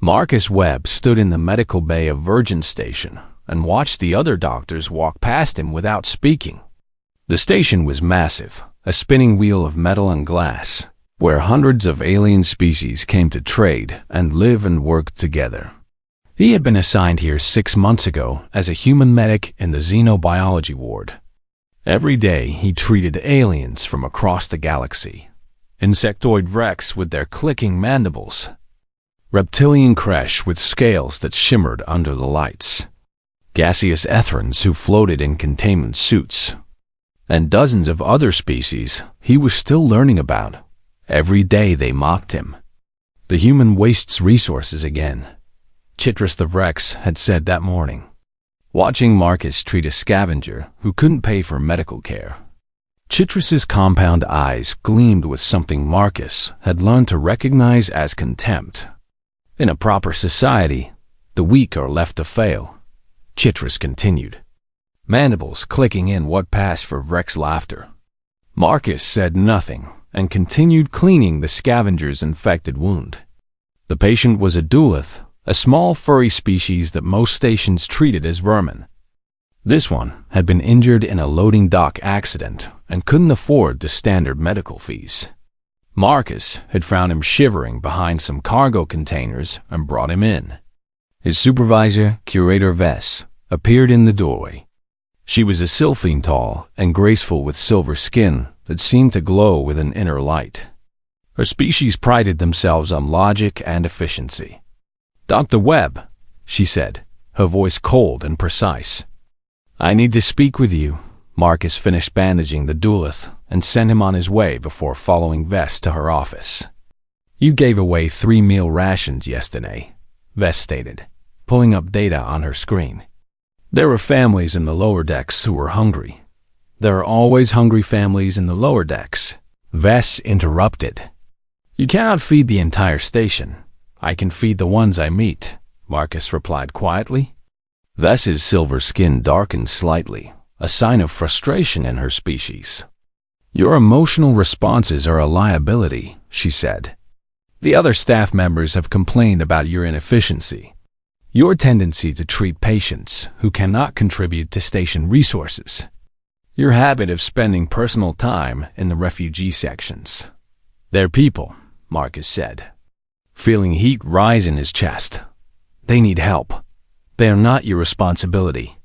Marcus Webb stood in the medical bay of Virgin Station and watched the other doctors walk past him without speaking. The station was massive, a spinning wheel of metal and glass, where hundreds of alien species came to trade and live and work together. He had been assigned here 6 months ago as a human medic in the xenobiology ward. Every day he treated aliens from across the galaxy. Insectoid wrecks with their clicking mandibles, reptilian creche with scales that shimmered under the lights, gaseous etherans who floated in containment suits, and dozens of other species he was still learning about. Every day they mocked him. The human wastes resources again, Chitris the Vrex had said that morning, watching Marcus treat a scavenger who couldn't pay for medical care. Chitris's compound eyes gleamed with something Marcus had learned to recognize as contempt. In a proper society, the weak are left to fail, Chitris continued, mandibles clicking in what passed for Vrex laughter. Marcus said nothing and continued cleaning the scavenger's infected wound. The patient was a duolith, a small furry species that most stations treated as vermin. This one had been injured in a loading dock accident and couldn't afford the standard medical fees. Marcus had found him shivering behind some cargo containers and brought him in. His supervisor, Curator Vess, appeared in the doorway. She was a sylphine tall and graceful with silver skin that seemed to glow with an inner light. Her species prided themselves on logic and efficiency. "Dr. Webb," she said, her voice cold and precise. "I need to speak with you." Marcus finished bandaging the duolith and sent him on his way before following Vess to her office. "You gave away 3 meal rations yesterday," Vess stated, pulling up data on her screen. "There were families in the lower decks who were hungry." "There are always hungry families in the lower decks," Vess interrupted. "You cannot feed the entire station. I can feed the ones I meet," Marcus replied quietly. Vess's silver skin darkened slightly, a sign of frustration in her species. "Your emotional responses are a liability," she said. "The other staff members have complained about your inefficiency, your tendency to treat patients who cannot contribute to station resources, your habit of spending personal time in the refugee sections." "They're people," Marcus said, feeling heat rise in his chest. "They need help. They are not your responsibility."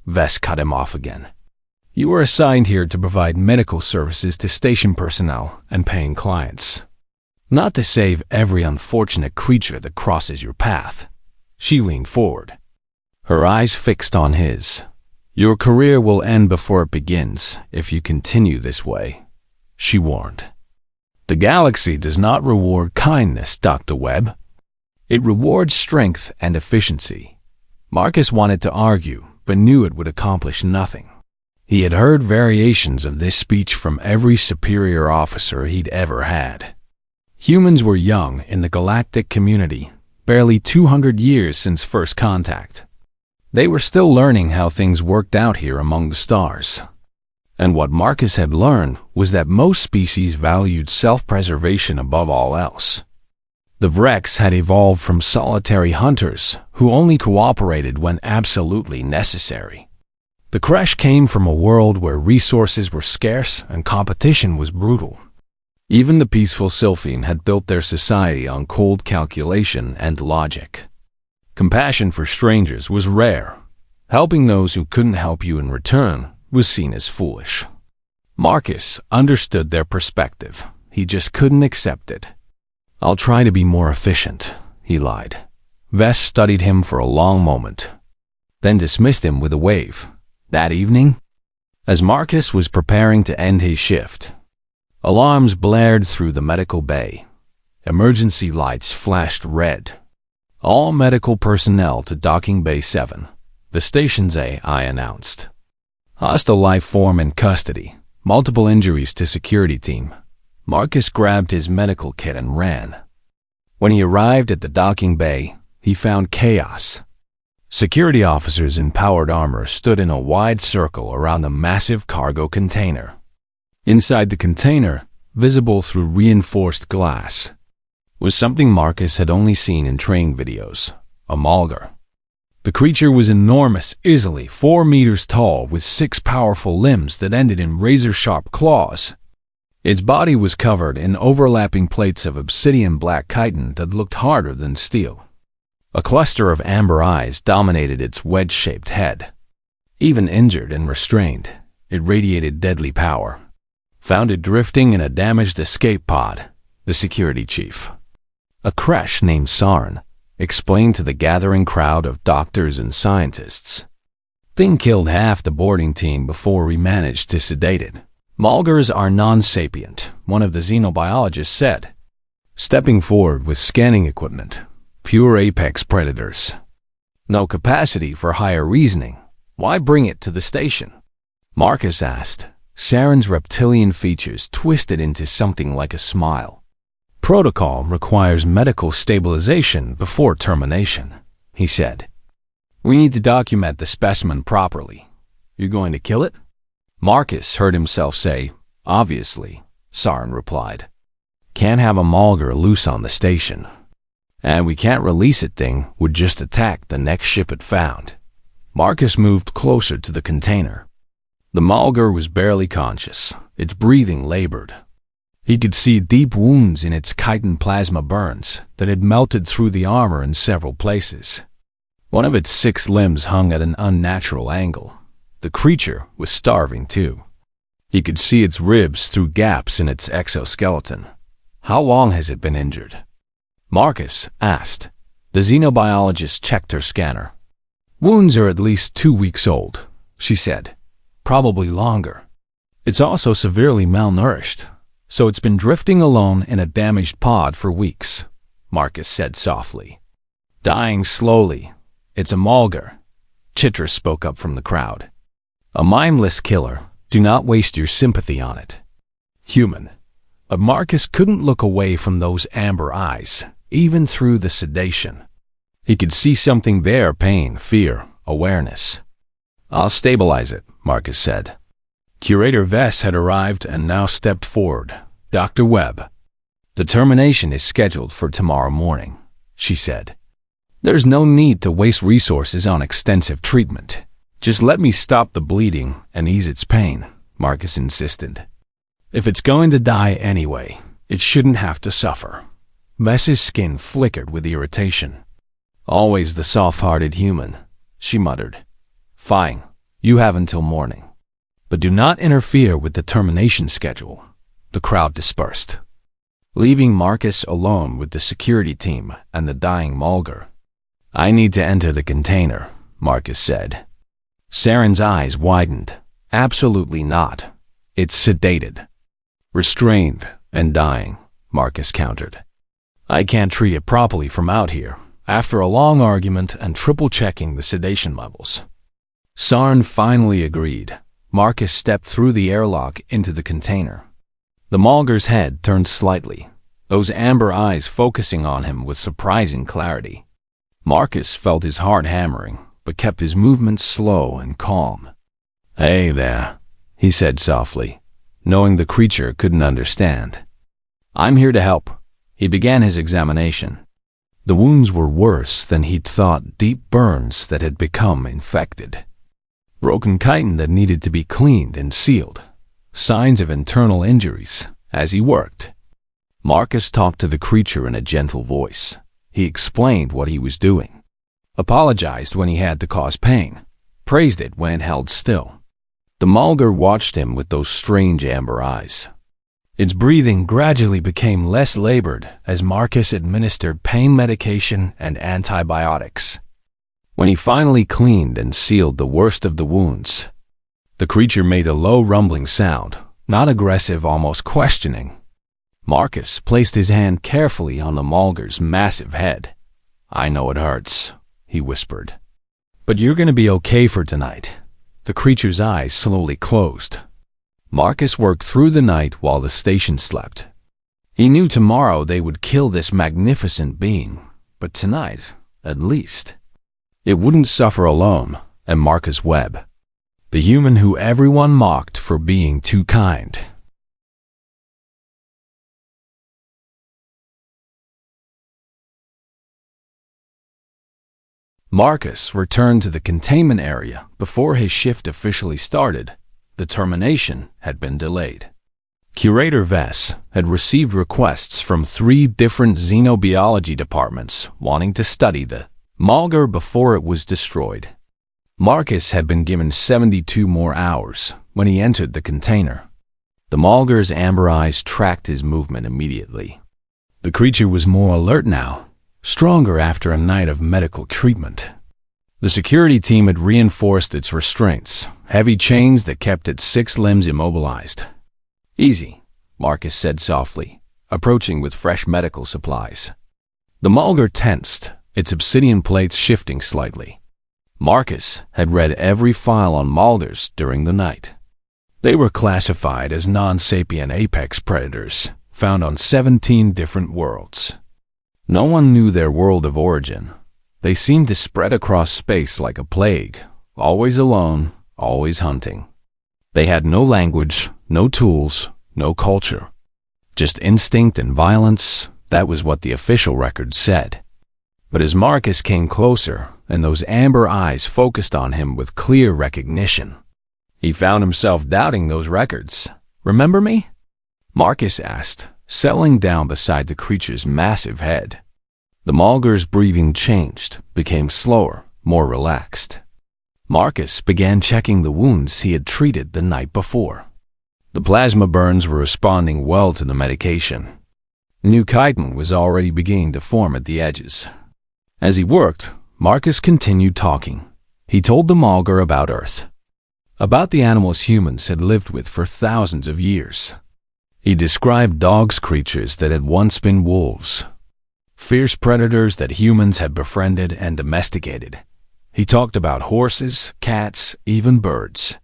Vess cut him off again. "You were assigned here to provide medical services to station personnel and paying clients, not to save every unfortunate creature that crosses your path." She leaned forward, her eyes fixed on his. "Your career will end before it begins if you continue this way," she warned. "The galaxy does not reward kindness, Dr. Webb. It rewards strength and efficiency." Marcus wanted to argue, but knew it would accomplish nothing. He had heard variations of this speech from every superior officer he'd ever had. Humans were young in the galactic community, barely 200 years since first contact. They were still learning how things worked out here among the stars. And what Marcus had learned was that most species valued self-preservation above all else. The Vrex had evolved from solitary hunters who only cooperated when absolutely necessary. The creche came from a world where resources were scarce and competition was brutal. Even the peaceful Sylphine had built their society on cold calculation and logic. Compassion for strangers was rare. Helping those who couldn't help you in return was seen as foolish. Marcus understood their perspective. He just couldn't accept it. "I'll try to be more efficient," he lied. Vess studied him for a long moment, then dismissed him with a wave. That evening, as Marcus was preparing to end his shift, alarms blared through the medical bay. Emergency lights flashed red. "All medical personnel to Docking Bay 7, the station's AI announced. Hostile life form in custody. Multiple injuries to security team." Marcus grabbed his medical kit and ran. When he arrived at the docking bay, he found chaos. Security officers in powered armor stood in a wide circle around a massive cargo container. Inside the container, visible through reinforced glass, was something Marcus had only seen in training videos, a Mulgar. The creature was enormous, easily 4 meters tall, with 6 powerful limbs that ended in razor-sharp claws. Its body was covered in overlapping plates of obsidian black chitin that looked harder than steel. A cluster of amber eyes dominated its wedge-shaped head. Even injured and restrained, it radiated deadly power. Found it drifting in a damaged escape pod, the security chief, a Kresh named Sarn, explained to the gathering crowd of doctors and scientists. Thing killed half the boarding team before we managed to sedate it. Mulgars are non-sapient, one of the xenobiologists said, stepping forward with scanning equipment. Pure apex predators. No capacity for higher reasoning. Why bring it to the station? Marcus asked. Saren's reptilian features twisted into something like a smile. Protocol requires medical stabilization before termination, he said. We need to document the specimen properly. You going to kill it? Marcus heard himself say, obviously, Saren replied. Can't have a Mulgar loose on the station. And we can't release it. Thing would just attack the next ship it found. Marcus moved closer to the container. The Mulgar was barely conscious, its breathing labored. He could see deep wounds in its chitin plasma burns that had melted through the armor in several places. One of its 6 limbs hung at an unnatural angle. The creature was starving too. He could see its ribs through gaps in its exoskeleton. How long has it been injured? Marcus asked. The xenobiologist checked her scanner. Wounds are at least 2 weeks old, she said. Probably longer. It's also severely malnourished, so it's been drifting alone in a damaged pod for weeks, Marcus said softly. Dying slowly. It's a Mulgar. Chitra spoke up from the crowd. A mindless killer. Do not waste your sympathy on it. Human. But Marcus couldn't look away from those amber eyes, even through the sedation. He could see something there: pain, fear, awareness. I'll stabilize it, Marcus said. Curator Vess had arrived and now stepped forward. Dr. Webb. The termination is scheduled for tomorrow morning, she said. There's no need to waste resources on extensive treatment. Just let me stop the bleeding and ease its pain, Marcus insisted. If it's going to die anyway, it shouldn't have to suffer. Vess's skin flickered with irritation. Always the soft-hearted human, she muttered. Fine, you have until morning. But do not interfere with the termination schedule. The crowd dispersed, leaving Marcus alone with the security team and the dying Mulgar. I need to enter the container, Marcus said. Saren's eyes widened. Absolutely not. It's sedated. Restrained and dying, Marcus countered. I can't treat it properly from out here, after a long argument and triple-checking the sedation levels. Sarn finally agreed. Marcus stepped through the airlock into the container. The Mulgar's head turned slightly, those amber eyes focusing on him with surprising clarity. Marcus felt his heart hammering, but kept his movements slow and calm. Hey there, he said softly, knowing the creature couldn't understand. I'm here to help. He began his examination. The wounds were worse than he'd thought, deep burns that had become infected. Broken chitin that needed to be cleaned and sealed. Signs of internal injuries as he worked. Marcus talked to the creature in a gentle voice. He explained what he was doing. Apologized when he had to cause pain. Praised it when held still. The Mulgar watched him with those strange amber eyes. Its breathing gradually became less labored as Marcus administered pain medication and antibiotics. When he finally cleaned and sealed the worst of the wounds, the creature made a low rumbling sound, not aggressive, almost questioning. Marcus placed his hand carefully on the Mulgar's massive head. I know it hurts, he whispered. But you're going to be okay for tonight. The creature's eyes slowly closed. Marcus worked through the night while the station slept. He knew tomorrow they would kill this magnificent being, but tonight, at least, it wouldn't suffer alone. And Marcus Webb, the human who everyone mocked for being too kind. Marcus returned to the containment area before his shift officially started. The termination had been delayed. Curator Vess had received requests from 3 different xenobiology departments wanting to study the Malgar before it was destroyed. Marcus had been given 72 more hours when he entered the container. The Malgar's amber eyes tracked his movement immediately. The creature was more alert now, stronger after a night of medical treatment. The security team had reinforced its restraints, heavy chains that kept its 6 limbs immobilized. "Easy," Marcus said softly, approaching with fresh medical supplies. The Malgar tensed, its obsidian plates shifting slightly. Marcus had read every file on Malgars during the night. They were classified as non-sapient apex predators, found on 17 different worlds. No one knew their world of origin. They seemed to spread across space like a plague, always alone, always hunting. They had no language, no tools, no culture. Just instinct and violence, that was what the official records said. But as Marcus came closer, and those amber eyes focused on him with clear recognition, he found himself doubting those records. "Remember me?" Marcus asked, settling down beside the creature's massive head. The Malgar's breathing changed, became slower, more relaxed. Marcus began checking the wounds he had treated the night before. The plasma burns were responding well to the medication. New chitin was already beginning to form at the edges. As he worked, Marcus continued talking. He told the Malgar about Earth, about the animals humans had lived with for thousands of years. He described dogs, creatures that had once been wolves, fierce predators that humans had befriended and domesticated. He talked about horses, cats, even birds,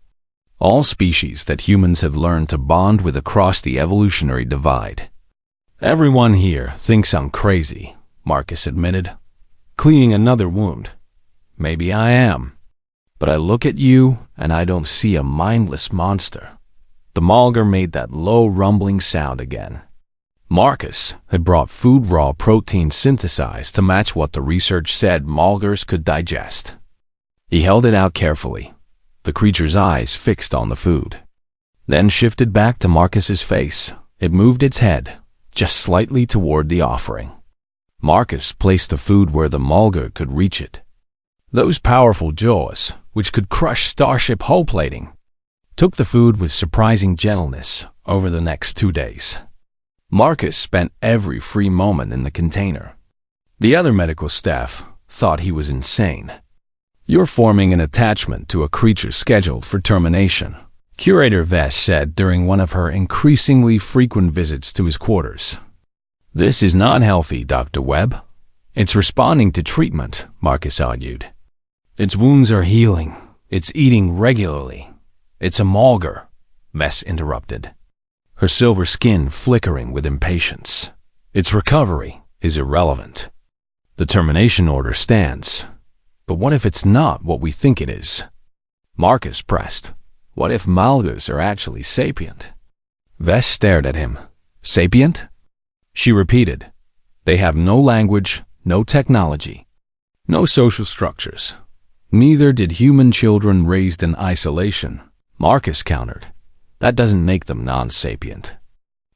all species that humans have learned to bond with across the evolutionary divide. "Everyone here thinks I'm crazy," Marcus admitted, cleaning another wound. "Maybe I am. But I look at you and I don't see a mindless monster." The Malgar made that low rumbling sound again. Marcus had brought food raw protein synthesized to match what the research said Malgars could digest. He held it out carefully, the creature's eyes fixed on the food. Then shifted back to Marcus's face. It moved its head, just slightly toward the offering. Marcus placed the food where the Malgar could reach it. Those powerful jaws, which could crush starship hull plating, took the food with surprising gentleness over the next 2 days. Marcus spent every free moment in the container. The other medical staff thought he was insane. "You're forming an attachment to a creature scheduled for termination," Curator Vess said during one of her increasingly frequent visits to his quarters. "This is not healthy, Dr. Webb. It's responding to treatment," Marcus argued. "Its wounds are healing. It's eating regularly. It's a Malgar," Vess interrupted, her silver skin flickering with impatience. "Its recovery is irrelevant. The termination order stands. But what if it's not what we think it is?" Marcus pressed. "What if Malgars are actually sapient?" Vess stared at him. "Sapient?" She repeated. "They have no language, no technology, no social structures. Neither did human children raised in isolation," Marcus countered. "That doesn't make them non-sapient.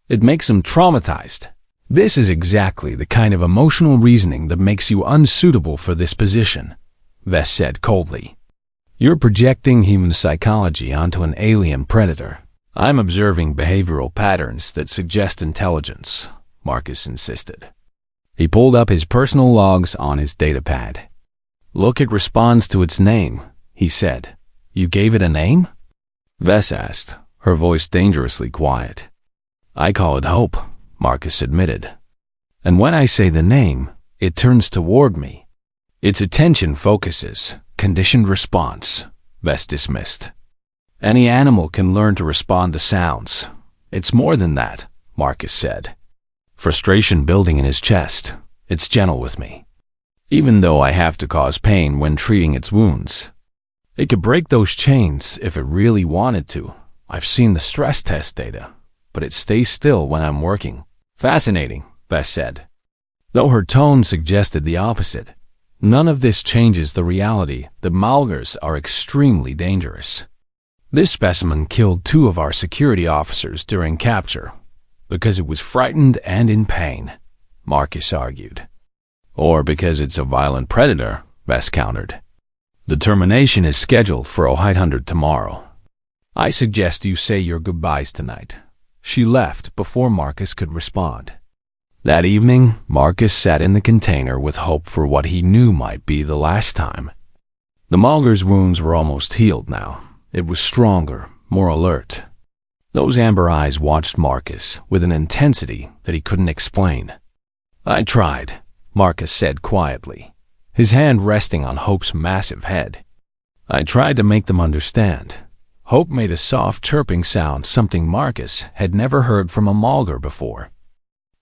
It makes them traumatized. This is exactly the kind of emotional reasoning that makes you unsuitable for this position," Vess said coldly. "You're projecting human psychology onto an alien predator." "I'm observing behavioral patterns that suggest intelligence," Marcus insisted. He pulled up his personal logs on his datapad. "Look, it responds to its name," he said. "You gave it a name?" Vess asked, her voice dangerously quiet. "I call it hope," Marcus admitted. "And when I say the name, it turns toward me. Its attention focuses, conditioned response," Vess dismissed. "Any animal can learn to respond to sounds. It's more than that," Marcus said, frustration building in his chest. "It's gentle with me, even though I have to cause pain when treating its wounds. It could break those chains if it really wanted to. I've seen the stress test data, but it stays still when I'm working." "Fascinating," Vess said, though her tone suggested the opposite. None of this changes the reality that Malgars are extremely dangerous. This specimen killed 2 of our security officers during capture because it was frightened and in pain, Marcus argued. Or because it's a violent predator, Bess countered. The termination is scheduled for 0800 tomorrow. I suggest you say your goodbyes tonight. She left before Marcus could respond. That evening, Marcus sat in the container with hope for what he knew might be the last time. The Malgar's wounds were almost healed now. It was stronger, more alert. Those amber eyes watched Marcus with an intensity that he couldn't explain. I tried, Marcus said quietly, his hand resting on Hope's massive head. I tried to make them understand. Hope made a soft chirping sound, something Marcus had never heard from a Malgar before.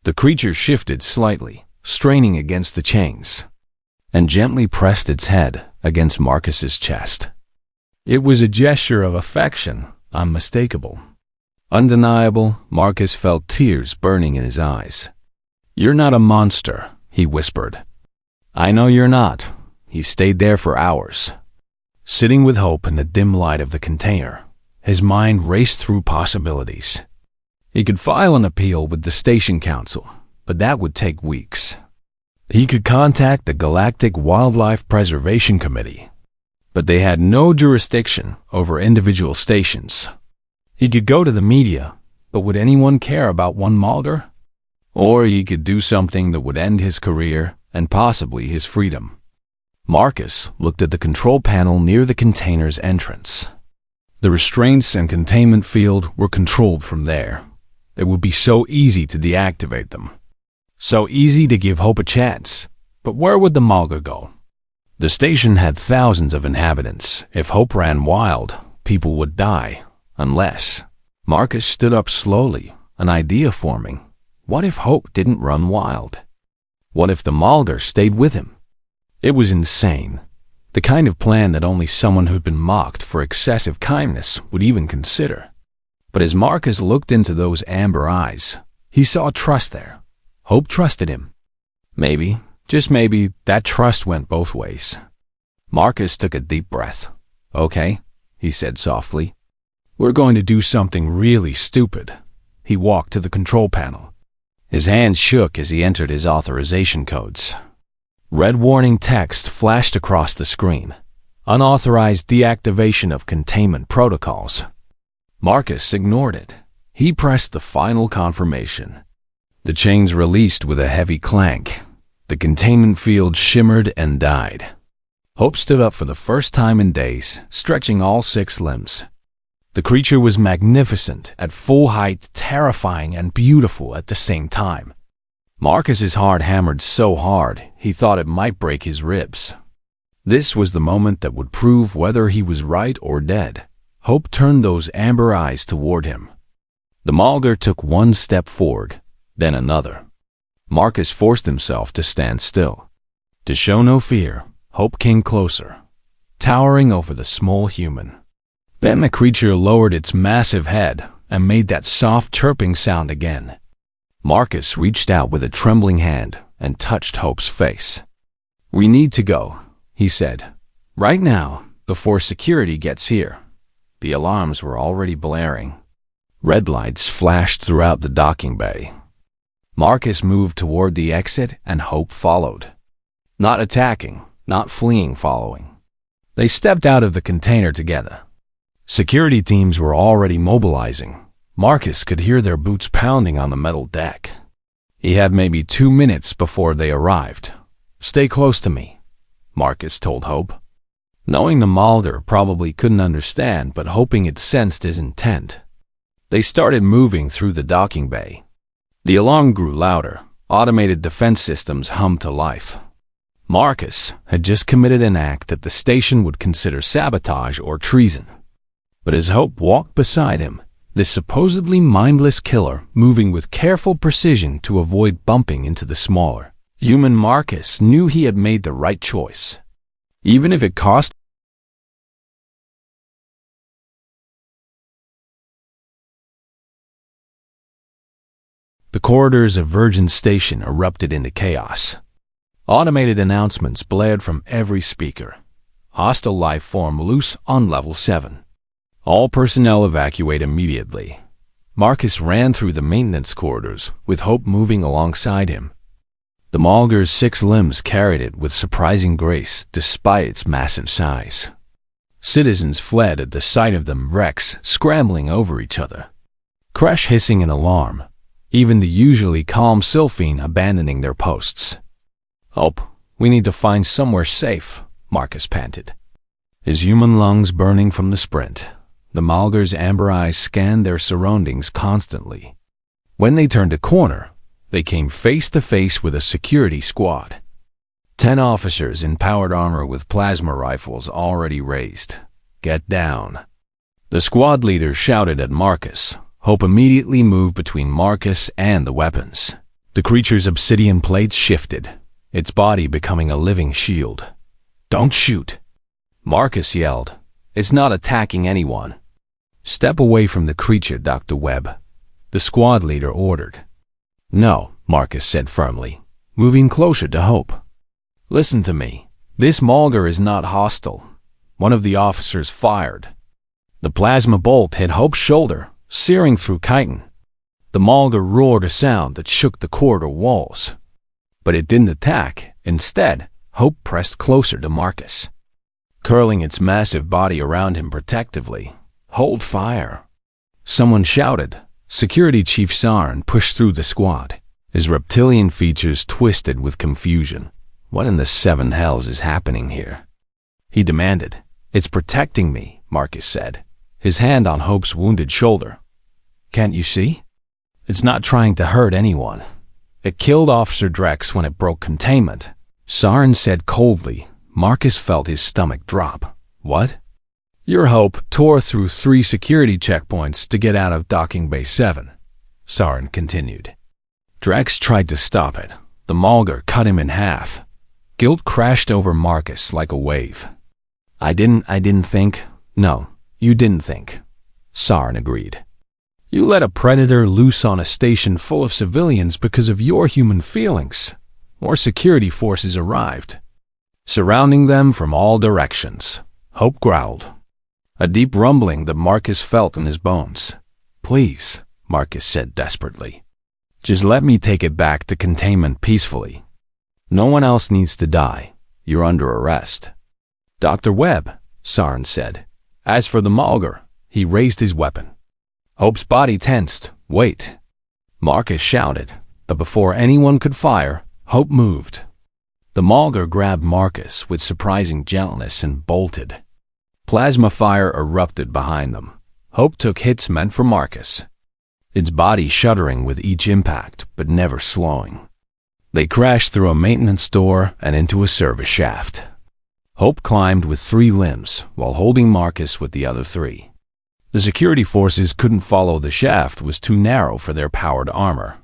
The creature shifted slightly, straining against the chains, and gently pressed its head against Marcus's chest. It was a gesture of affection, unmistakable. Undeniable, Marcus felt tears burning in his eyes. You're not a monster, he whispered. I know you're not. He stayed there for hours, sitting with Hope in the dim light of the container. His mind raced through possibilities. He could file an appeal with the Station Council, but that would take weeks. He could contact the Galactic Wildlife Preservation Committee, but they had no jurisdiction over individual stations. He could go to the media, but would anyone care about one Malgar? Or he could do something that would end his career and possibly his freedom. Marcus looked at the control panel near the container's entrance. The restraints and containment field were controlled from there. It would be so easy to deactivate them. So easy to give Hope a chance. But where would the Malgar go? The station had thousands of inhabitants. If Hope ran wild, people would die. Unless... Marcus stood up slowly, an idea forming. What if Hope didn't run wild? What if the Malgar stayed with him? It was insane. The kind of plan that only someone who'd been mocked for excessive kindness would even consider. But as Marcus looked into those amber eyes, he saw trust there. Hope trusted him. Maybe, just maybe, that trust went both ways. Marcus took a deep breath. Okay, he said softly. We're going to do something really stupid. He walked to the control panel. His hand shook as he entered his authorization codes. Red warning text flashed across the screen. Unauthorized deactivation of containment protocols. Marcus ignored it. He pressed the final confirmation. The chains released with a heavy clank. The containment field shimmered and died. Hope stood up for the first time in days, stretching all 6 limbs. The creature was magnificent, at full height, terrifying and beautiful at the same time. Marcus's heart hammered so hard, he thought it might break his ribs. This was the moment that would prove whether he was right or dead. Hope turned those amber eyes toward him. The Malgar took one step forward, then another. Marcus forced himself to stand still. To show no fear, Hope came closer, towering over the small human. Then the creature lowered its massive head and made that soft chirping sound again. Marcus reached out with a trembling hand and touched Hope's face. We need to go, he said. Right now, before security gets here. The alarms were already blaring. Red lights flashed throughout the docking bay. Marcus moved toward the exit and Hope followed. Not attacking, not fleeing, following. They stepped out of the container together. Security teams were already mobilizing. Marcus could hear their boots pounding on the metal deck. He had maybe 2 minutes before they arrived. Stay close to me, Marcus told Hope. Knowing the Malgar probably couldn't understand, but hoping it sensed his intent. They started moving through the docking bay. The alarm grew louder. Automated defense systems hummed to life. Marcus had just committed an act that the station would consider sabotage or treason. But as Hope walked beside him, this supposedly mindless killer moving with careful precision to avoid bumping into the smaller human, Marcus knew he had made the right choice. Even if it cost. The corridors of Virgin Station erupted into chaos. Automated announcements blared from every speaker. Hostile life form loose on level 7. All personnel evacuate immediately. Marcus ran through the maintenance corridors, with Hope moving alongside him. The Malger's 6 limbs carried it with surprising grace despite its massive size. Citizens fled at the sight of them wrecks scrambling over each other. Crash hissing in alarm, even the usually calm Sylphine abandoning their posts. "Hope, we need to find somewhere safe," Marcus panted, his human lungs burning from the sprint. The Malger's amber eyes scanned their surroundings constantly. When they turned a corner, they came face to face with a security squad. 10 officers in powered armor with plasma rifles already raised. "Get down." The squad leader shouted at Marcus. Hope immediately moved between Marcus and the weapons. The creature's obsidian plates shifted, its body becoming a living shield. "Don't shoot," Marcus yelled. "It's not attacking anyone." "Step away from the creature, Dr. Webb," the squad leader ordered. "No," Marcus said firmly, moving closer to Hope. "Listen to me. This Malger is not hostile." One of the officers fired. The plasma bolt hit Hope's shoulder, searing through chitin. The Malger roared a sound that shook the corridor walls. But it didn't attack. Instead, Hope pressed closer to Marcus, curling its massive body around him protectively. "Hold fire," someone shouted. Security Chief Sarn pushed through the squad, his reptilian features twisted with confusion. "What in the 7 hells is happening here?" he demanded. "It's protecting me," Marcus said, his hand on Hope's wounded shoulder. "Can't you see? It's not trying to hurt anyone. It killed Officer Drex when it broke containment," Sarn said coldly. Marcus felt his stomach drop. "What?" "Your Hope tore through 3 security checkpoints to get out of Docking Bay 7, Sarn continued. Drex tried to stop it. The Malger cut him in half. Guilt crashed over Marcus like a wave. I didn't think. No, you didn't think," Sarn agreed. "You let a predator loose on a station full of civilians because of your human feelings. More security forces arrived, surrounding them from all directions," Hope growled, a deep rumbling that Marcus felt in his bones. "Please," Marcus said desperately. "Just let me take it back to containment peacefully. No one else needs to die. You're under arrest." "Dr. Webb," Sarn said. As for the Malger, he raised his weapon. Hope's body tensed. "Wait," Marcus shouted, but before anyone could fire, Hope moved. The Malger grabbed Marcus with surprising gentleness and bolted. Plasma fire erupted behind them. Hope took hits meant for Marcus, its body shuddering with each impact, but never slowing. They crashed through a maintenance door and into a service shaft. Hope climbed with 3 limbs, while holding Marcus with the other 3. The security forces couldn't follow. The shaft was too narrow for their powered armor.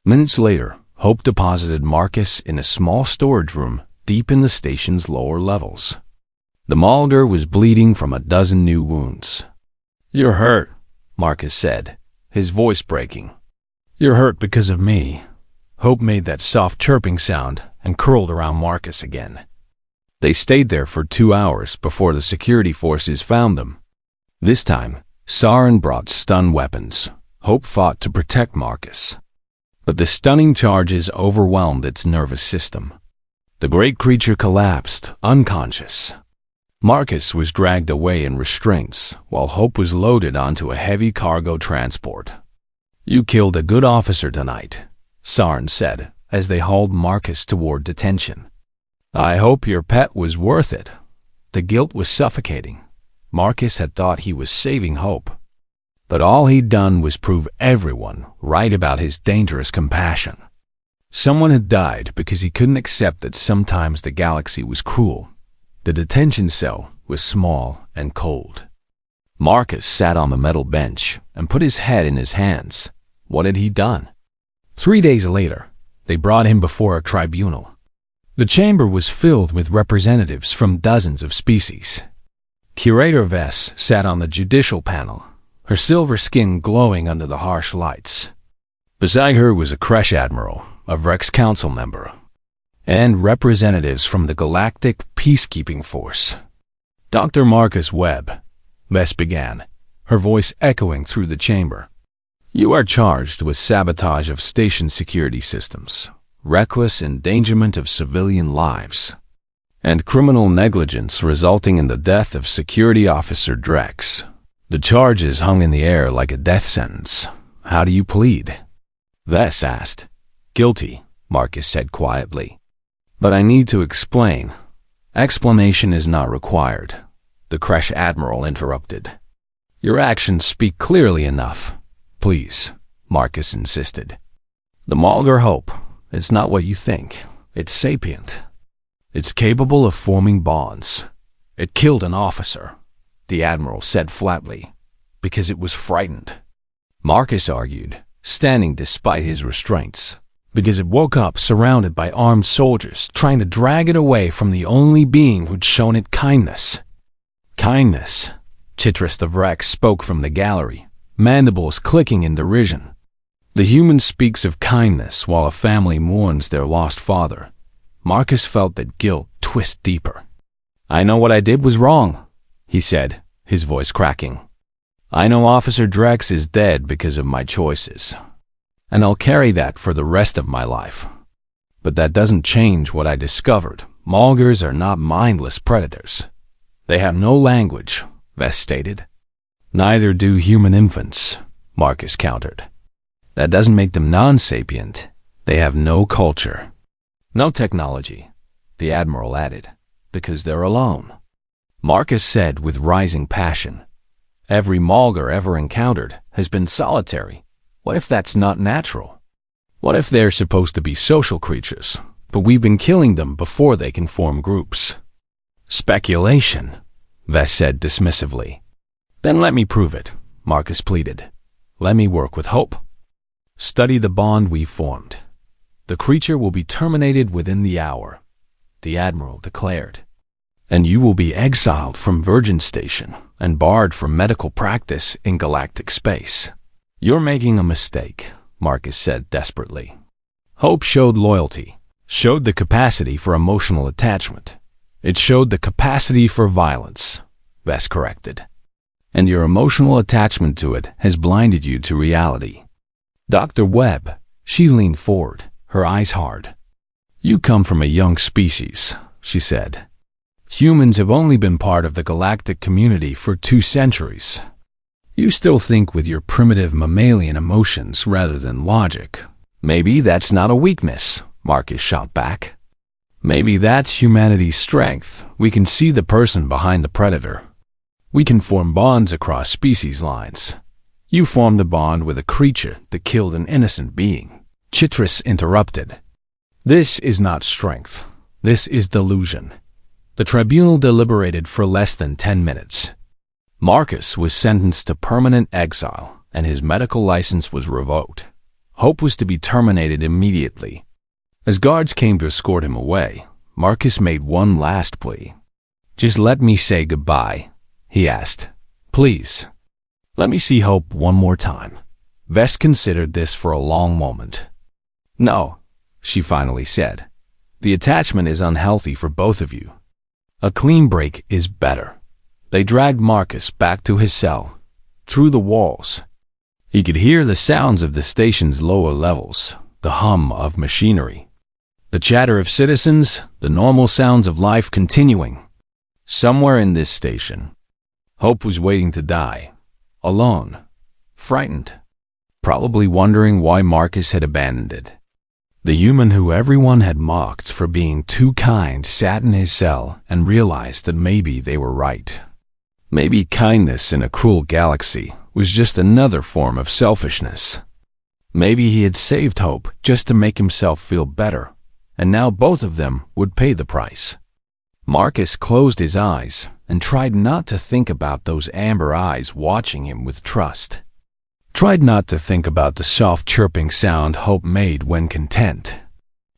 Minutes later, Hope deposited Marcus in a small storage room deep in the station's lower levels. The Malger was bleeding from a dozen new wounds. "You're hurt," Marcus said, his voice breaking. "You're hurt because of me." Hope made that soft chirping sound and curled around Marcus again. They stayed there for 2 hours before the security forces found them. This time, Sarn brought stun weapons. Hope fought to protect Marcus, but the stunning charges overwhelmed its nervous system. The great creature collapsed, unconscious. Marcus was dragged away in restraints, while Hope was loaded onto a heavy cargo transport. "You killed a good officer tonight," Sarn said, as they hauled Marcus toward detention. "I hope your pet was worth it." The guilt was suffocating. Marcus had thought he was saving Hope, but all he'd done was prove everyone right about his dangerous compassion. Someone had died because he couldn't accept that sometimes the galaxy was cruel. The detention cell was small and cold. Marcus sat on the metal bench and put his head in his hands. What had he done? 3 days later, they brought him before a tribunal. The chamber was filled with representatives from dozens of species. Curator Vess sat on the judicial panel, her silver skin glowing under the harsh lights. Beside her was a Kresh Admiral, a Vrex Council member, and representatives from the Galactic Peacekeeping Force. Dr. Marcus Webb, Vess began, her voice echoing through the chamber. You are charged with sabotage of station security systems, reckless endangerment of civilian lives, and criminal negligence resulting in the death of Security Officer Drex. The charges hung in the air like a death sentence. How do you plead? Vess asked. Guilty, Marcus said quietly. But I need to explain. Explanation is not required, the Kresh Admiral interrupted. Your actions speak clearly enough. Please, Marcus insisted. The Malgar Hope is not what you think. It's sapient. It's capable of forming bonds. It killed an officer, the Admiral said flatly, because it was frightened. Marcus argued, standing despite his restraints, because it woke up surrounded by armed soldiers trying to drag it away from the only being who'd shown it kindness. Kindness, Chitris the Vrex spoke from the gallery, mandibles clicking in derision. The human speaks of kindness while a family mourns their lost father. Marcus felt that guilt twist deeper. I know what I did was wrong, he said, his voice cracking. I know Officer Drex is dead because of my choices, and I'll carry that for the rest of my life. But that doesn't change what I discovered. Malgars are not mindless predators. They have no language, Vess stated. Neither do human infants, Marcus countered. That doesn't make them non-sapient. They have no culture. No technology, the Admiral added, because they're alone. Marcus said with rising passion. Every Malgar ever encountered has been solitary. What if that's not natural? What if they're supposed to be social creatures, but we've been killing them before they can form groups? Speculation, Vess said dismissively. Then let me prove it, Marcus pleaded. Let me work with hope. Study the bond we formed. The creature will be terminated within the hour, the Admiral declared. And you will be exiled from Virgin Station and barred from medical practice in galactic space. You're making a mistake, Marcus said desperately. Hope showed loyalty, showed the capacity for emotional attachment. It showed the capacity for violence, Vess corrected. And your emotional attachment to it has blinded you to reality. Dr. Webb, she leaned forward, her eyes hard. You come from a young species, she said. Humans have only been part of the galactic community for 2 centuries. You still think with your primitive mammalian emotions rather than logic. Maybe that's not a weakness, Marcus shot back. Maybe that's humanity's strength. We can see the person behind the predator. We can form bonds across species lines. You formed a bond with a creature that killed an innocent being. Chitris interrupted. This is not strength. This is delusion. The tribunal deliberated for less than 10 minutes. Marcus was sentenced to permanent exile, and his medical license was revoked. Hope was to be terminated immediately. As guards came to escort him away, Marcus made one last plea. Just let me say goodbye, he asked. Please. Let me see Hope one more time. Vess considered this for a long moment. No, she finally said. The attachment is unhealthy for both of you. A clean break is better. They dragged Marcus back to his cell, through the walls. He could hear the sounds of the station's lower levels, the hum of machinery, the chatter of citizens, the normal sounds of life continuing. Somewhere in this station, Hope was waiting to die, alone, frightened, probably wondering why Marcus had abandoned it. The human who everyone had mocked for being too kind sat in his cell and realized that maybe they were right. Maybe kindness in a cruel galaxy was just another form of selfishness. Maybe he had saved Hope just to make himself feel better, and now both of them would pay the price. Marcus closed his eyes and tried not to think about those amber eyes watching him with trust. Tried not to think about the soft chirping sound Hope made when content.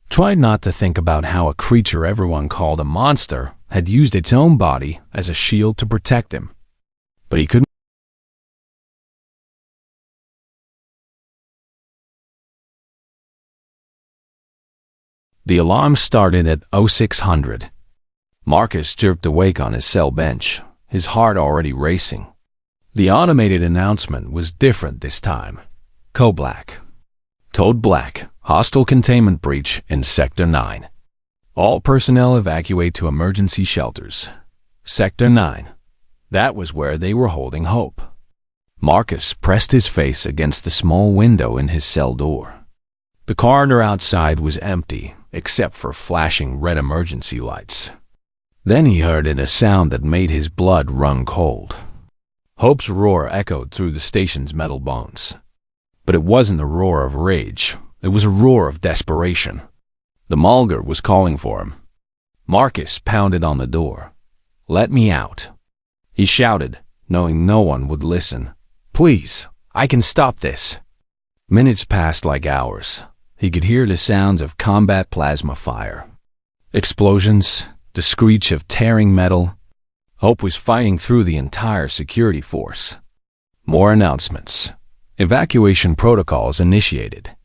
Tried not to think about how a creature everyone called a monster had used its own body as a shield to protect him. But he couldn't. The alarm started at 0600. Marcus jerked awake on his cell bench, his heart already racing. The automated announcement was different this time. Code Black. Code Black. Hostile containment breach in Sector 9. All personnel evacuate to emergency shelters. Sector 9. That was where they were holding Hope. Marcus pressed his face against the small window in his cell door. The corridor outside was empty, except for flashing red emergency lights. Then he heard a sound that made his blood run cold. Hope's roar echoed through the station's metal bones. But it wasn't a roar of rage. It was a roar of desperation. The Mulgar was calling for him. Marcus pounded on the door. "Let me out," he shouted, knowing no one would listen. "Please, I can stop this." Minutes passed like hours. He could hear the sounds of combat plasma fire. Explosions, the screech of tearing metal. Hope was fighting through the entire security force. More announcements. Evacuation protocols initiated.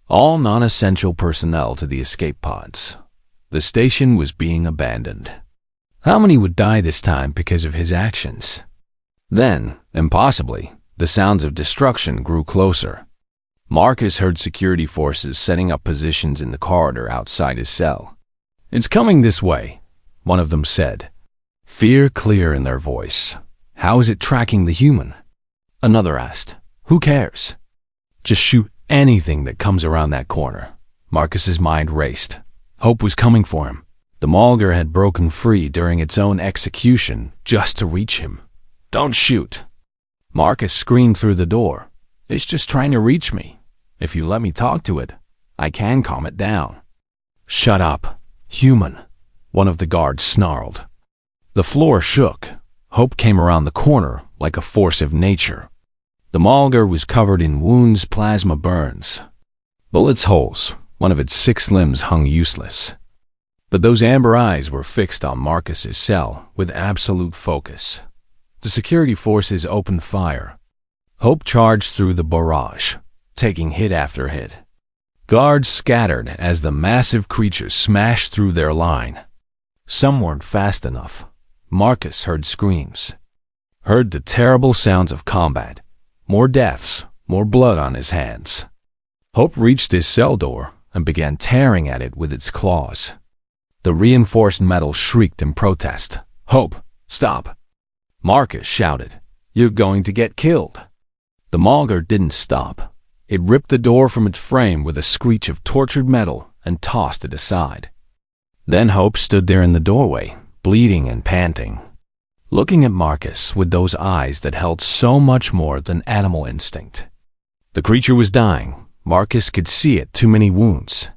All non-essential personnel to the escape pods. The station was being abandoned. How many would die this time because of his actions? Then, impossibly, the sounds of destruction grew closer. Marcus heard security forces setting up positions in the corridor outside his cell. "It's coming this way," one of them said. Fear clear in their voice. "How is it tracking the human?" Another asked. "Who cares? Just shoot anything that comes around that corner." Marcus's mind raced. Hope was coming for him. The Mulgar had broken free during its own execution just to reach him. "Don't shoot." Marcus screamed through the door. "It's just trying to reach me. If you let me talk to it, I can calm it down." "Shut up, human," one of the guards snarled. The floor shook. Hope came around the corner like a force of nature. The Mulgar was covered in wounds, plasma burns. Bullets holes. One of its 6 limbs hung useless. But those amber eyes were fixed on Marcus's cell with absolute focus. The security forces opened fire. Hope charged through the barrage, taking hit after hit. Guards scattered as the massive creatures smashed through their line. Some weren't fast enough. Marcus heard screams. Heard the terrible sounds of combat. More deaths, more blood on his hands. Hope reached his cell door and began tearing at it with its claws. The reinforced metal shrieked in protest. "Hope, stop!" Marcus shouted. "You're going to get killed." The Mulgar didn't stop. It ripped the door from its frame with a screech of tortured metal and tossed it aside. Then Hope stood there in the doorway, bleeding and panting, looking at Marcus with those eyes that held so much more than animal instinct. The creature was dying. Marcus could see it. Too many wounds.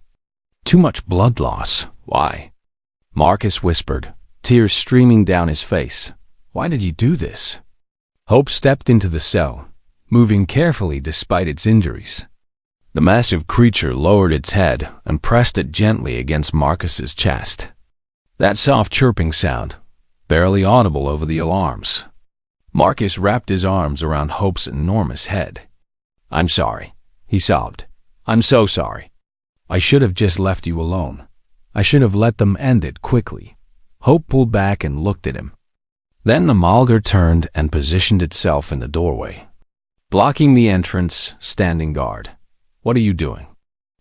Too much blood loss. Why? Marcus whispered, tears streaming down his face. "Why did you do this?" Hope stepped into the cell, moving carefully despite its injuries. The massive creature lowered its head and pressed it gently against Marcus's chest. That soft chirping sound, barely audible over the alarms. Marcus wrapped his arms around Hope's enormous head. "I'm sorry," he sobbed. "I'm so sorry. I should have just left you alone. I should have let them end it quickly." Hope pulled back and looked at him. Then the Mulgar turned and positioned itself in the doorway, blocking the entrance, standing guard. "What are you doing?"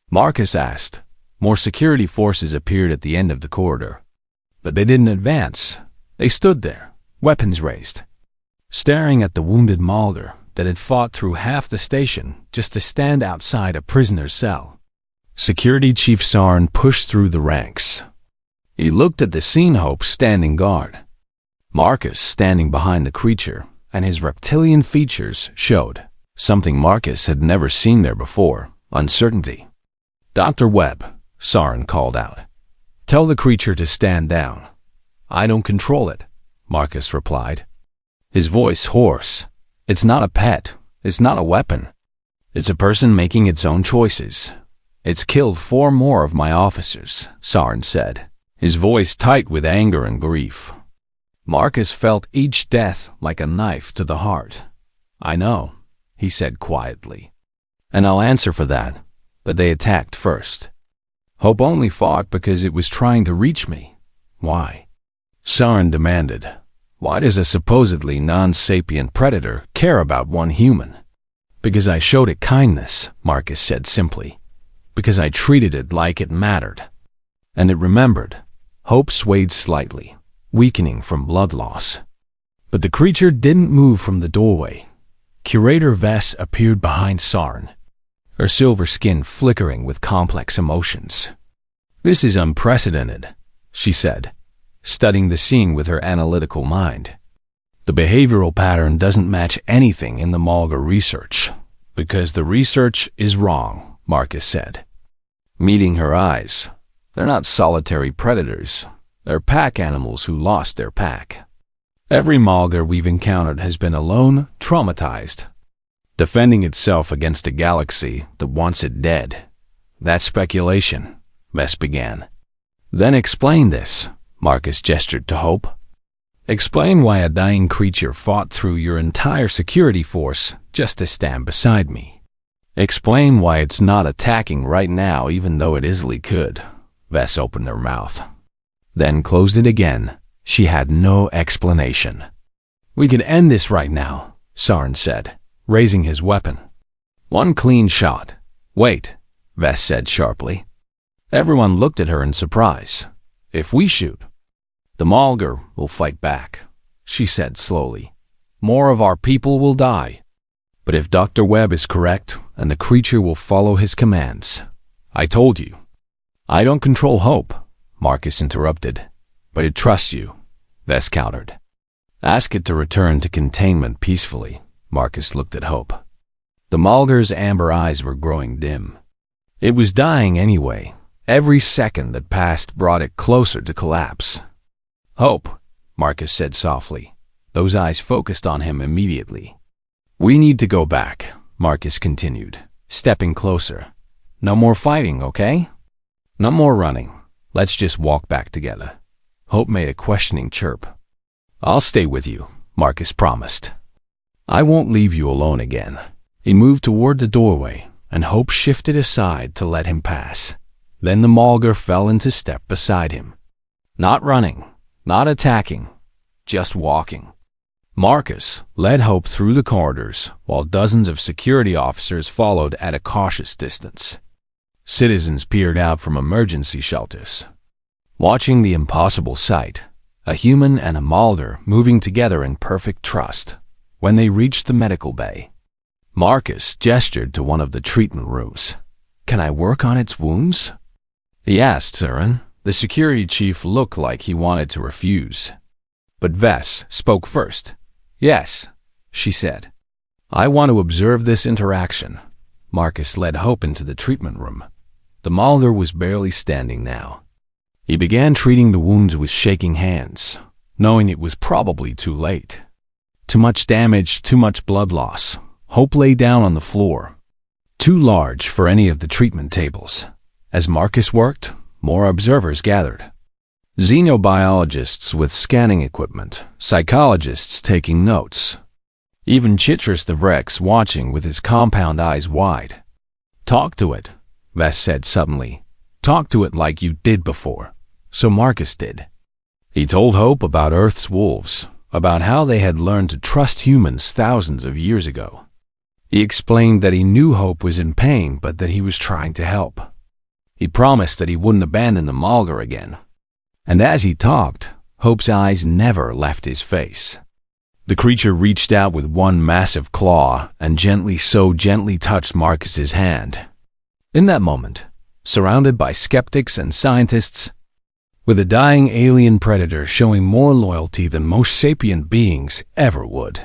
Marcus asked. More security forces appeared at the end of the corridor. But they didn't advance. They stood there, weapons raised, staring at the wounded Mulgar that had fought through half the station just to stand outside a prisoner's cell. Security Chief Sarn pushed through the ranks. He looked at the scene. Hope standing guard. Marcus standing behind the creature, and his reptilian features showed something Marcus had never seen there before: uncertainty. "Dr. Webb," Sarn called out. "Tell the creature to stand down." "I don't control it," Marcus replied, his voice hoarse. "It's not a pet. It's not a weapon. It's a person making its own choices. It's killed 4 more of my officers," Sarn said, his voice tight with anger and grief. Marcus felt each death like a knife to the heart. "I know," he said quietly, "and I'll answer for that, but they attacked first." Hope only fought because it was trying to reach me. Why? Soren demanded. Why does a supposedly non-sapient predator care about one human? Because I showed it kindness, Marcus said simply. Because I treated it like it mattered. And it remembered. Hope swayed slightly, weakening from blood loss. But the creature didn't move from the doorway. Curator Vess appeared behind Soren, her silver skin flickering with complex emotions. This is unprecedented, she said, studying the scene with her analytical mind. The behavioral pattern doesn't match anything in the Malgar research, because the research is wrong, Marcus said. Meeting her eyes, they're not solitary predators. They're pack animals who lost their pack. Every Malgar we've encountered has been alone, traumatized, defending itself against a galaxy that wants it dead. That's speculation, Vess began. Then explain this, Marcus gestured to Hope. Explain why a dying creature fought through your entire security force just to stand beside me. Explain why it's not attacking right now even though it easily could. Vess opened her mouth, then closed it again. She had no explanation. We could end this right now, Soren said, raising his weapon. One clean shot. Wait, Vess said sharply. Everyone looked at her in surprise. If we shoot, the Malgar will fight back, she said slowly. More of our people will die. But if Dr. Webb is correct, and the creature will follow his commands. I told you. I don't control Hope, Marcus interrupted. But it trusts you, Vess countered. Ask it to return to containment peacefully. Marcus looked at Hope. The Malgar's amber eyes were growing dim. It was dying anyway. Every second that passed brought it closer to collapse. Hope, Marcus said softly. Those eyes focused on him immediately. We need to go back, Marcus continued, stepping closer. No more fighting, okay? No more running. Let's just walk back together. Hope made a questioning chirp. I'll stay with you, Marcus promised. I won't leave you alone again. He moved toward the doorway, and Hope shifted aside to let him pass. Then the Malgar fell into step beside him. Not running, not attacking, just walking. Marcus led Hope through the corridors, while dozens of security officers followed at a cautious distance. Citizens peered out from emergency shelters, watching the impossible sight, a human and a Malgar moving together in perfect trust. When they reached the medical bay, Marcus gestured to one of the treatment rooms. Can I work on its wounds? He asked Soren. The security chief looked like he wanted to refuse. But Vess spoke first. Yes, she said. I want to observe this interaction. Marcus led Hope into the treatment room. The Malgar was barely standing now. He began treating the wounds with shaking hands, knowing it was probably too late. Too much damage, too much blood loss. Hope lay down on the floor, too large for any of the treatment tables. As Marcus worked, more observers gathered. Xenobiologists with scanning equipment, psychologists taking notes. Even Chitras the Vrex watching with his compound eyes wide. Talk to it, Vess said suddenly. Talk to it like you did before. So Marcus did. He told Hope about Earth's wolves, about how they had learned to trust humans thousands of years ago. He explained that he knew Hope was in pain, but that he was trying to help. He promised that he wouldn't abandon the Malgar again. And as he talked, Hope's eyes never left his face. The creature reached out with one massive claw and gently touched Marcus's hand. In that moment, surrounded by skeptics and scientists, with a dying alien predator showing more loyalty than most sapient beings ever would,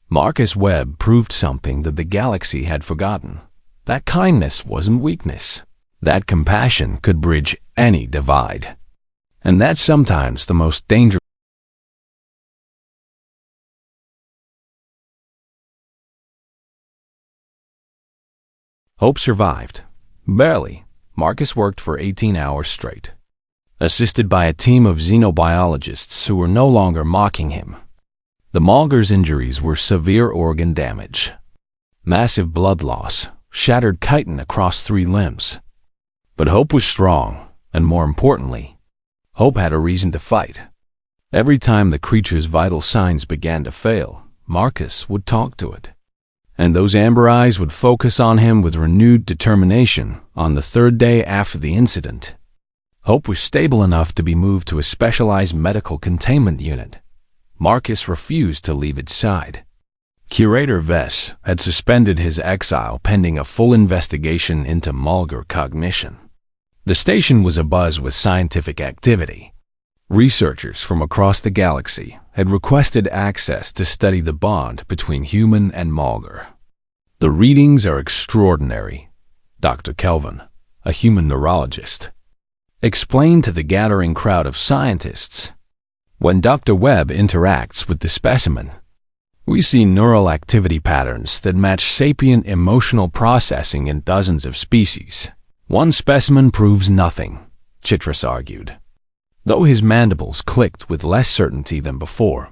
Marcus Webb proved something that the galaxy had forgotten. That kindness wasn't weakness. That compassion could bridge any divide. And that's sometimes the most dangerous. Hope survived. Barely. Marcus worked for 18 hours straight, assisted by a team of xenobiologists who were no longer mocking him. The Malgar's injuries were severe organ damage, massive blood loss, shattered chitin across 3 limbs. But hope was strong, and more importantly, hope had a reason to fight. Every time the creature's vital signs began to fail, Marcus would talk to it. And those amber eyes would focus on him with renewed determination on the third day after the incident. Hope was stable enough to be moved to a specialized medical containment unit. Marcus refused to leave its side. Curator Vess had suspended his exile pending a full investigation into Mulgar cognition. The station was abuzz with scientific activity. Researchers from across the galaxy had requested access to study the bond between human and Mulgar. The readings are extraordinary, Dr. Kelvin, a human neurologist, explained to the gathering crowd of scientists. When Dr. Webb interacts with the specimen, we see neural activity patterns that match sapient emotional processing in dozens of species. One specimen proves nothing, Chitras argued, though his mandibles clicked with less certainty than before.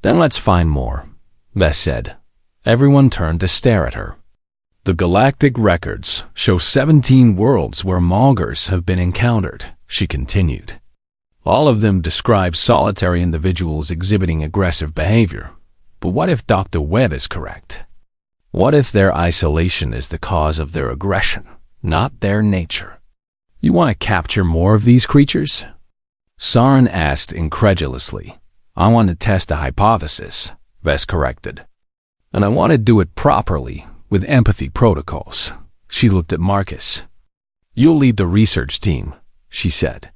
Then let's find more, Vess said. Everyone turned to stare at her. The galactic records show 17 worlds where Mulgars have been encountered, she continued. All of them describe solitary individuals exhibiting aggressive behavior. But what if Dr. Webb is correct? What if their isolation is the cause of their aggression, not their nature? You want to capture more of these creatures? Sarin asked incredulously. I want to test a hypothesis, Vess corrected. And I want to do it properly, with empathy protocols. She looked at Marcus. You'll lead the research team, she said.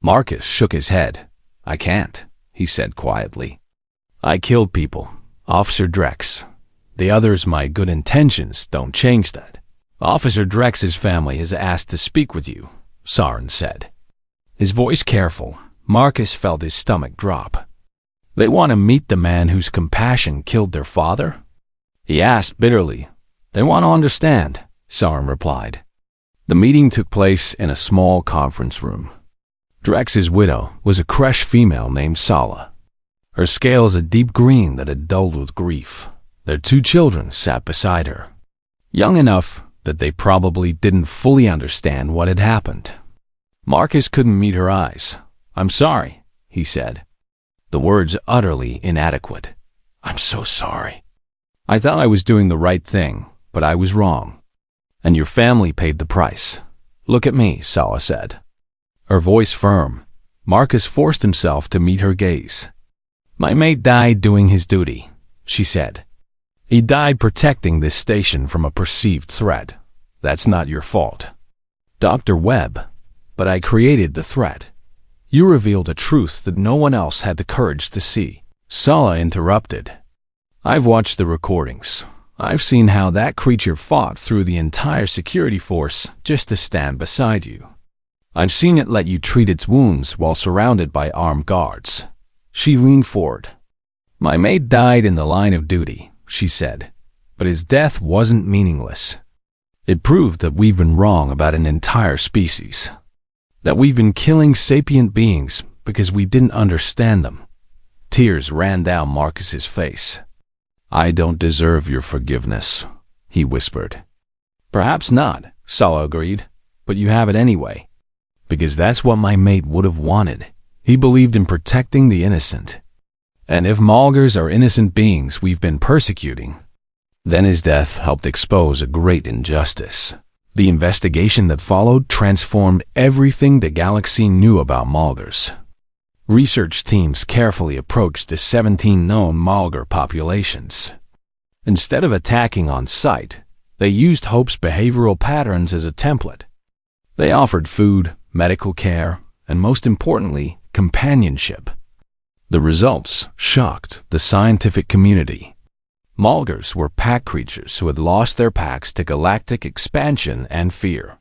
Marcus shook his head. I can't, he said quietly. I killed people, Officer Drex. The others, my good intentions don't change that. Officer Drex's family has asked to speak with you, Sarin said. His voice careful, Marcus felt his stomach drop. They want to meet the man whose compassion killed their father? He asked bitterly. They want to understand, Sarin replied. The meeting took place in a small conference room. Drex's widow was a Kresh female named Sala. Her scales a deep green that had dulled with grief. Their 2 children sat beside her, young enough that they probably didn't fully understand what had happened. Marcus couldn't meet her eyes. I'm sorry, he said. The words utterly inadequate. I'm so sorry. I thought I was doing the right thing, but I was wrong. And your family paid the price. Look at me, Sala said. Her voice firm. Marcus forced himself to meet her gaze. My mate died doing his duty, she said. He died protecting this station from a perceived threat. That's not your fault. Dr. Webb, but I created the threat. You revealed a truth that no one else had the courage to see. Sala interrupted. I've watched the recordings. I've seen how that creature fought through the entire security force just to stand beside you. I've seen it let you treat its wounds while surrounded by armed guards. She leaned forward. My mate died in the line of duty, she said, but his death wasn't meaningless. It proved that we've been wrong about an entire species. That we've been killing sapient beings because we didn't understand them. Tears ran down Marcus's face. I don't deserve your forgiveness, he whispered. Perhaps not, Sala agreed, but you have it anyway. Because that's what my mate would have wanted. He believed in protecting the innocent. And if Mulgars are innocent beings we've been persecuting, then his death helped expose a great injustice. The investigation that followed transformed everything the galaxy knew about Mulgars. Research teams carefully approached the 17 known Mulgar populations. Instead of attacking on sight, they used Hope's behavioral patterns as a template. They offered food, medical care, and most importantly, companionship. The results shocked the scientific community. Mulgars were pack creatures who had lost their packs to galactic expansion and fear.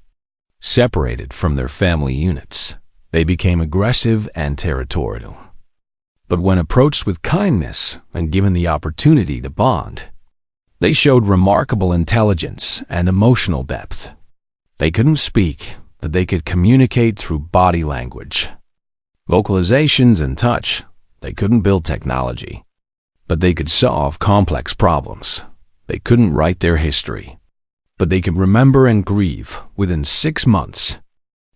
Separated from their family units, they became aggressive and territorial. But when approached with kindness and given the opportunity to bond, they showed remarkable intelligence and emotional depth. They couldn't speak, but they could communicate through body language. Vocalizations and touch. They couldn't build technology, but they could solve complex problems. They couldn't write their history, but they could remember and grieve within 6 months.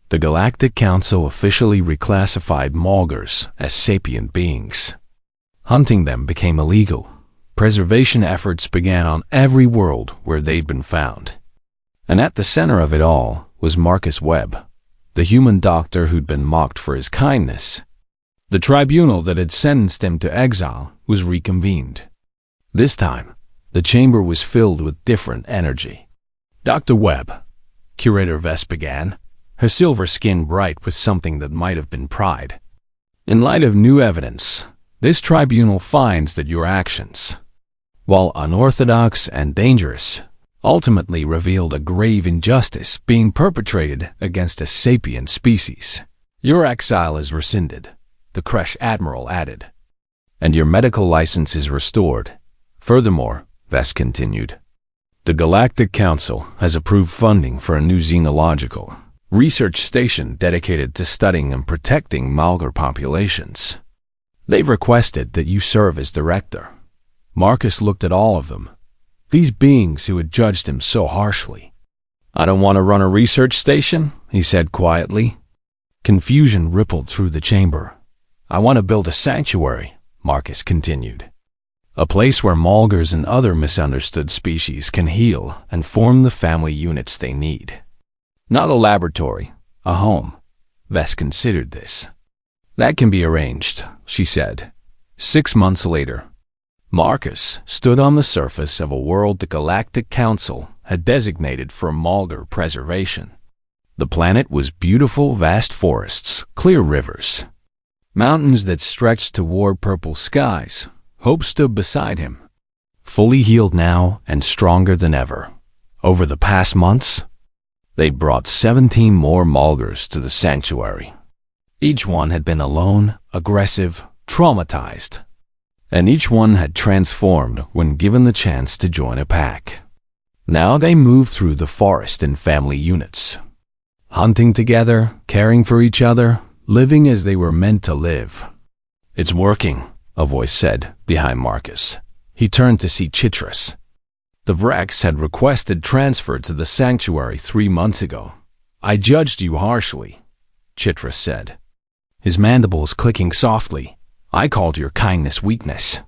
The Galactic Council officially reclassified Mulgars as sapient beings. Hunting them became illegal. Preservation efforts began on every world where they'd been found. And at the center of it all was Marcus Webb, the human doctor who'd been mocked for his kindness. The tribunal that had sentenced him to exile was reconvened. This time, the chamber was filled with different energy. "Dr. Webb," Curator Vess began, her silver skin bright with something that might have been pride. "In light of new evidence, this tribunal finds that your actions, while unorthodox and dangerous, ultimately revealed a grave injustice being perpetrated against a sapient species. Your exile is rescinded," the Kresh Admiral added, "and your medical license is restored. Furthermore," Vess continued, "the Galactic Council has approved funding for a new xenological research station dedicated to studying and protecting Mulgar populations. They've requested that you serve as director." Marcus looked at all of them, these beings who had judged him so harshly. "I don't want to run a research station," he said quietly. Confusion rippled through the chamber. "I want to build a sanctuary," Marcus continued. "A place where Mulgars and other misunderstood species can heal and form the family units they need. Not a laboratory, a home." Vess considered this. "That can be arranged," she said. 6 months later, Marcus stood on the surface of a world the Galactic Council had designated for Mulgar preservation. The planet was beautiful, vast forests, clear rivers, mountains that stretched toward purple skies. Hope stood beside him, fully healed now and stronger than ever. Over the past months, they brought 17 more Mulgars to the sanctuary. Each one had been alone, aggressive, traumatized, and each one had transformed when given the chance to join a pack. Now they moved through the forest in family units, hunting together, caring for each other, living as they were meant to live. "It's working," a voice said behind Marcus. He turned to see Chitras. "The Vrex had requested transfer to the sanctuary 3 months ago. I judged you harshly," Chitras said, his mandibles clicking softly. "I called your kindness weakness."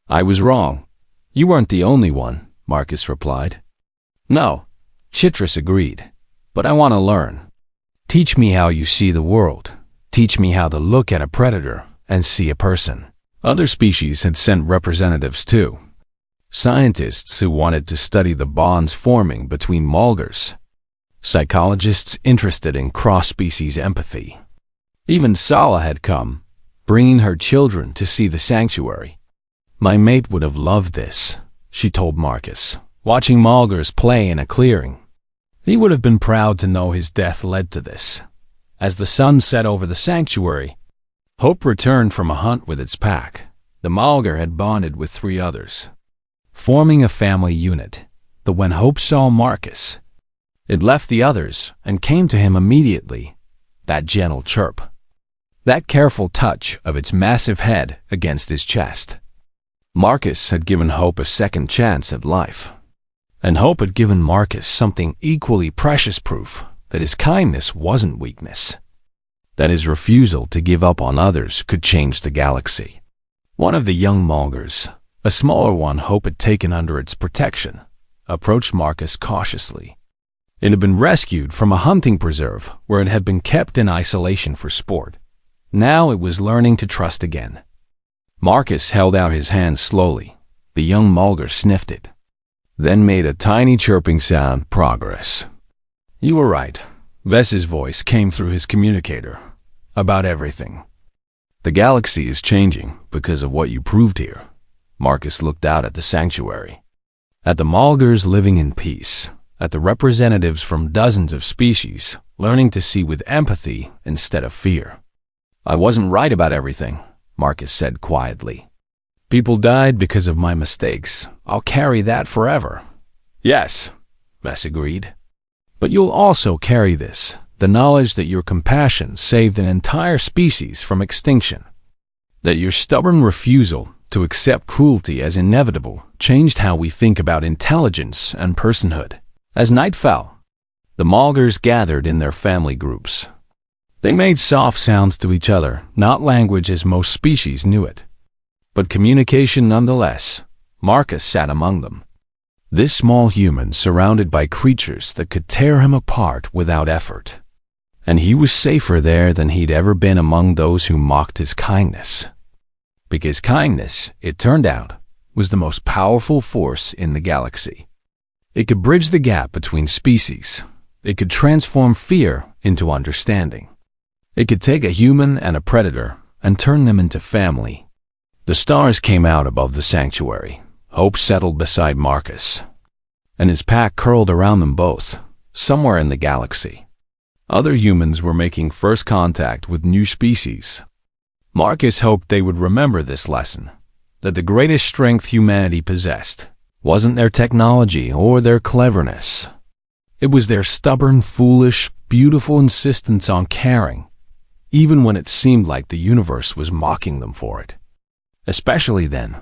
"I was wrong. You weren't the only one," Marcus replied. "No," Chitras agreed, "but I want to learn. Teach me how you see the world. Teach me how to look at a predator and see a person." Other species had sent representatives too. Scientists who wanted to study the bonds forming between Mulgars. Psychologists interested in cross-species empathy. Even Sala had come, bringing her children to see the sanctuary. "My mate would have loved this," she told Marcus, watching Mulgars play in a clearing. He would have been proud to know his death led to this. As the sun set over the sanctuary, Hope returned from a hunt with its pack. The Mulgar had bonded with 3 others, forming a family unit. But when Hope saw Marcus, it left the others and came to him immediately. That gentle chirp, that careful touch of its massive head against his chest. Marcus had given Hope a second chance at life. And Hope had given Marcus something equally precious, proof that his kindness wasn't weakness, that his refusal to give up on others could change the galaxy. One of the young Mulgars, a smaller one Hope had taken under its protection, approached Marcus cautiously. It had been rescued from a hunting preserve where it had been kept in isolation for sport. Now it was learning to trust again. Marcus held out his hand slowly. The young Mulgar sniffed it, then made a tiny chirping sound. "Progress." "You were right." Vess's voice came through his communicator. "About everything. The galaxy is changing because of what you proved here." Marcus looked out at the sanctuary, at the Mulgars living in peace, at the representatives from dozens of species learning to see with empathy instead of fear. "I wasn't right about everything," Marcus said quietly. "People died because of my mistakes. I'll carry that forever." "Yes," Vess agreed. "But you'll also carry this, the knowledge that your compassion saved an entire species from extinction, that your stubborn refusal to accept cruelty as inevitable changed how we think about intelligence and personhood." As night fell, The Mulgars gathered in their family groups. They made soft sounds to each other, not language as most species knew it, but communication nonetheless. Marcus sat among them. This small human surrounded by creatures that could tear him apart without effort. And he was safer there than he'd ever been among those who mocked his kindness. Because kindness, it turned out, was the most powerful force in the galaxy. It could bridge the gap between species. It could transform fear into understanding. It could take a human and a predator and turn them into family. The stars came out above the sanctuary. Hope settled beside Marcus, and his pack curled around them both, somewhere in the galaxy. Other humans were making first contact with new species. Marcus hoped they would remember this lesson, that the greatest strength humanity possessed wasn't their technology or their cleverness. It was their stubborn, foolish, beautiful insistence on caring, even when it seemed like the universe was mocking them for it. Especially then,